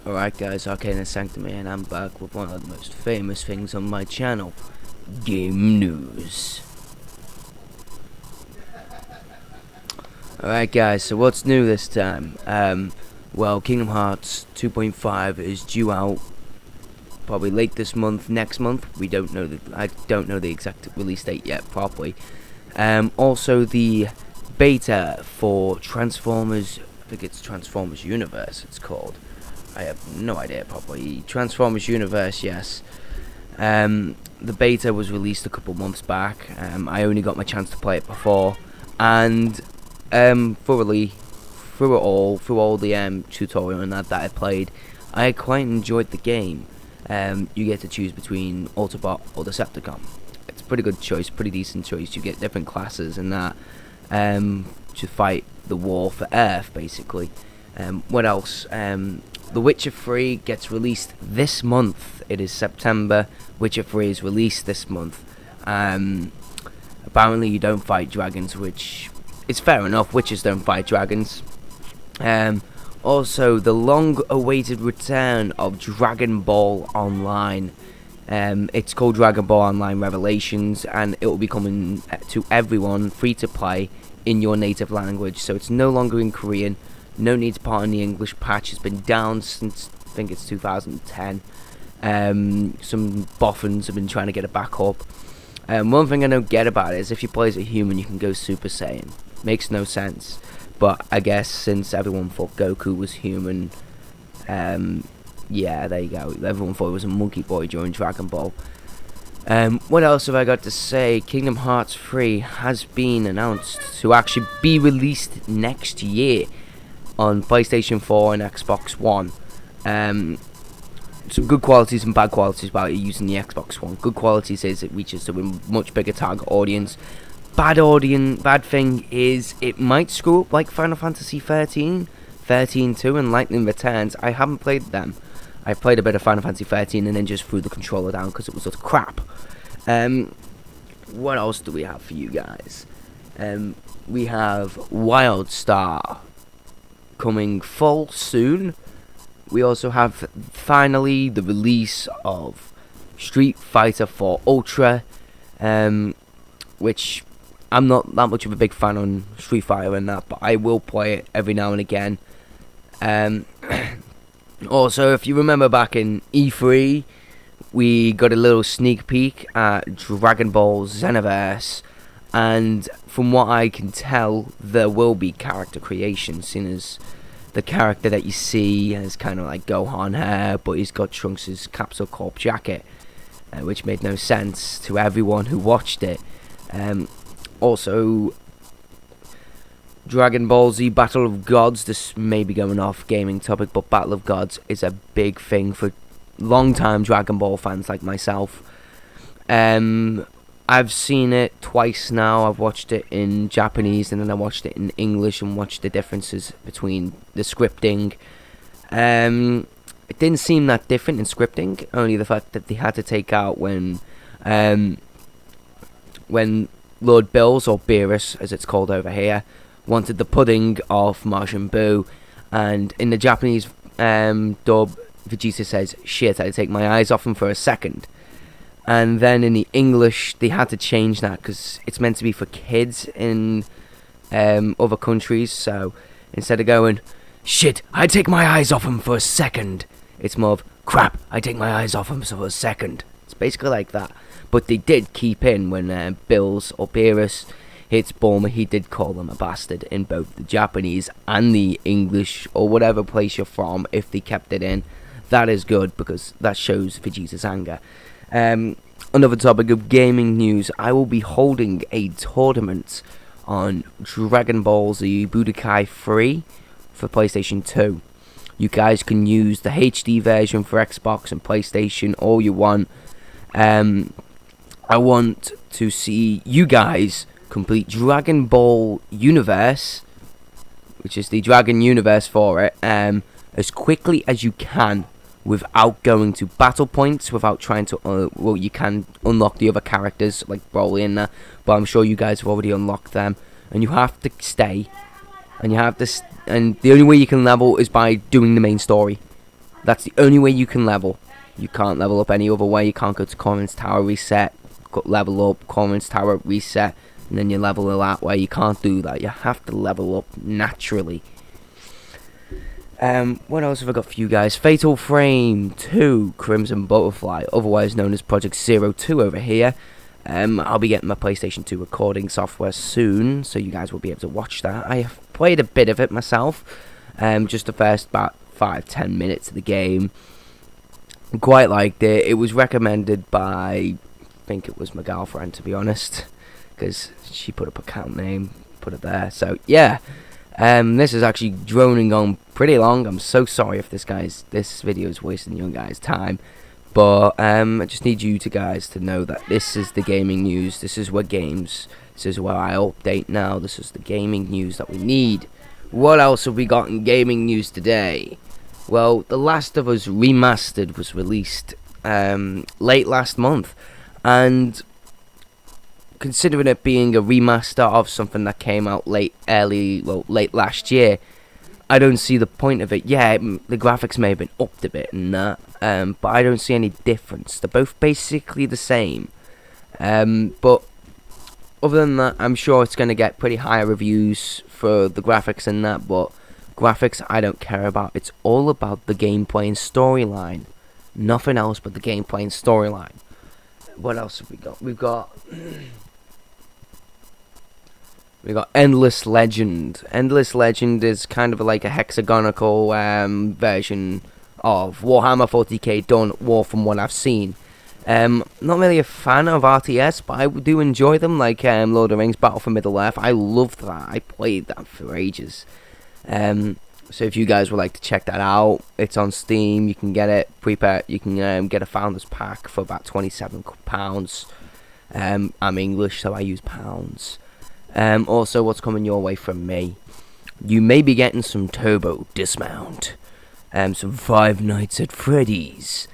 Alright guys, Arcane Sanctum here, and I'm back with one of the most famous things on my channel, game news. Alright guys, so what's new this time? Well, Kingdom Hearts 2.5 is due out probably late this month, next month. I don't know the exact release date yet properly. Also the beta for Transformers, I think it's Transformers Universe it's called. I have no idea properly. Transformers Universe, yes. The beta was released a couple months back. I only got my chance to play it before, and thoroughly through all the tutorial and that I played, I quite enjoyed the game. You get to choose between Autobot or Decepticon. It's a pretty good choice, pretty decent choice. You get different classes and that to fight the war for Earth, basically. What else? The Witcher 3 gets released this month. It is September. Witcher 3 is released this month. Apparently you don't fight dragons, which is fair enough. Witchers don't fight dragons. Also, the long-awaited return of Dragon Ball Online. It's called Dragon Ball Online Revelations, and it will be coming to everyone free to play in your native language. So it's no longer in Korean. No need to put on the English patch. It's been down since I think it's 2010. Some boffins have been trying to get it back up. One thing I don't get about it is if you play as a human, you can go Super Saiyan. Makes no sense. But I guess since everyone thought Goku was human, yeah, there you go. Everyone thought it was a monkey boy during Dragon Ball. What else have I got to say? Kingdom Hearts 3 has been announced to actually be released next year on PlayStation 4 and Xbox One. Some good qualities and bad qualities about it using the Xbox One. Good qualities is it reaches to a much bigger target audience. Bad thing is it might screw up like Final Fantasy 13, 13-2 and Lightning Returns. I haven't played them. I played a bit of Final Fantasy 13 and then just threw the controller down because it was utter crap. What else do we have for you guys? We have WildStar coming full soon. We also have finally the release of Street Fighter 4 Ultra, which I'm not that much of a big fan on Street Fighter and that, but I will play it every now and again. Also, if you remember back in E3, we got a little sneak peek at Dragon Ball Xenoverse, and from what I can tell, there will be character creation, seeing as the character that you see has kind of like Gohan hair, but he's got Trunks' Capsule Corp jacket, which made no sense to everyone who watched it. Also, Dragon Ball Z Battle of Gods, this may be going off gaming topic, but Battle of Gods is a big thing for long-time Dragon Ball fans like myself. I've seen it twice now. I've watched it in Japanese and then I watched it in English and watched the differences between the scripting. It didn't seem that different in scripting, only the fact that they had to take out when Lord Bills, or Beerus as it's called over here, wanted the pudding of Majin Buu, and in the Japanese dub, Vegeta says, "Shit, I take my eyes off him for a second." And then in the English, they had to change that because it's meant to be for kids in other countries. So instead of going, "Shit, I take my eyes off him for a second," it's more of, "Crap, I take my eyes off him for a second." It's basically like that. But they did keep in when Bills or Beerus hits Bulma, he did call them a bastard in both the Japanese and the English or whatever place you're from. If they kept it in, that is good because that shows Vegeta's anger. Another topic of gaming news, I will be holding a tournament on Dragon Ball Z Budokai 3 for PlayStation 2. You guys can use the HD version for Xbox and PlayStation all you want. I want to see you guys complete Dragon Ball Universe, which is the Dragon Universe for it, as quickly as you can without going to battle points, without trying to, well, you can unlock the other characters like Broly in there, but I'm sure you guys have already unlocked them, and you have to stay, and you have to, and the only way you can level is by doing the main story. That's the only way you can level. You can't level up any other way. You can't go to Corman's Tower, reset, level up, Corman's Tower, reset, and then you level it that way. You can't do that. You have to level up naturally. What else have I got for you guys? Fatal Frame 2 Crimson Butterfly, otherwise known as Project 02 over here. I'll be getting my PlayStation 2 recording software soon, so you guys will be able to watch that. I have played a bit of it myself, just the first about 5-10 minutes of the game. Quite liked it. It was recommended by, I think it was my girlfriend, to be honest, because she put up a account name, put it there. So yeah, this is actually droning on pretty long. I'm so sorry if this video is wasting your guys' time. But I just need you guys to know that this is the gaming news. This is where this is where I update now. This is the gaming news that we need. What else have we got in gaming news today? Well, The Last of Us Remastered was released late last month. And considering it being a remaster of something that came out late last year, I don't see the point of it. Yeah, the graphics may have been upped a bit and that, but I don't see any difference. They're both basically the same. But other than that, I'm sure it's going to get pretty high reviews for the graphics and that, but graphics I don't care about. It's all about the gameplay and storyline. Nothing else but the gameplay and storyline. What else have we got? We got Endless Legend. Endless Legend is kind of like a hexagonal version of Warhammer 40k Dawn of War from what I've seen. Not really a fan of RTS, but I do enjoy them, like Lord of the Rings Battle for Middle-earth. I loved that. I played that for ages. So if you guys would like to check that out, it's on Steam. You can get it prepared. You can get a Founders Pack for about £27. I'm English, so I use pounds. Also, what's coming your way from me? You may be getting some Turbo Dismount, some Five Nights at Freddy's,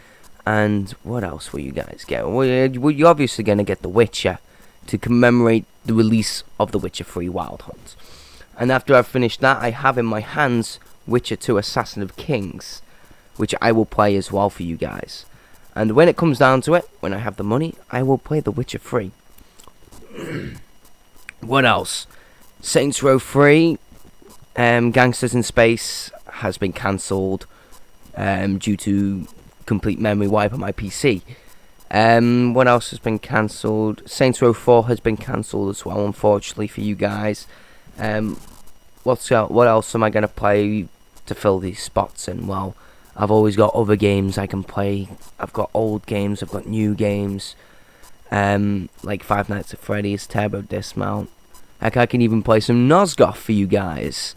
and what else will you guys get? Well, you're obviously going to get The Witcher to commemorate the release of The Witcher 3 Wild Hunt. And after I've finished that, I have in my hands Witcher 2 Assassin of Kings, which I will play as well for you guys. And when it comes down to it, when I have the money, I will play The Witcher 3. What else? Saints Row 3, Gangsters in Space has been cancelled due to complete memory wipe on my PC. What else has been cancelled? Saints Row 4 has been cancelled as well, unfortunately for you guys. What else am I going to play to fill these spots in? Well, I've always got other games I can play. I've got old games, I've got new games. Like Five Nights at Freddy's, Turbo Dismount. Heck, I can even play some Nosgoth for you guys.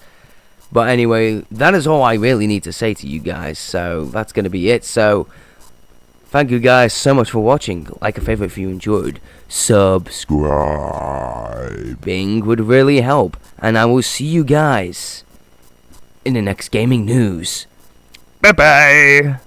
But anyway, that is all I really need to say to you guys. So that's going to be it. So thank you guys so much for watching. Like a favorite if you enjoyed. Subscribing would really help. And I will see you guys in the next gaming news. Bye bye.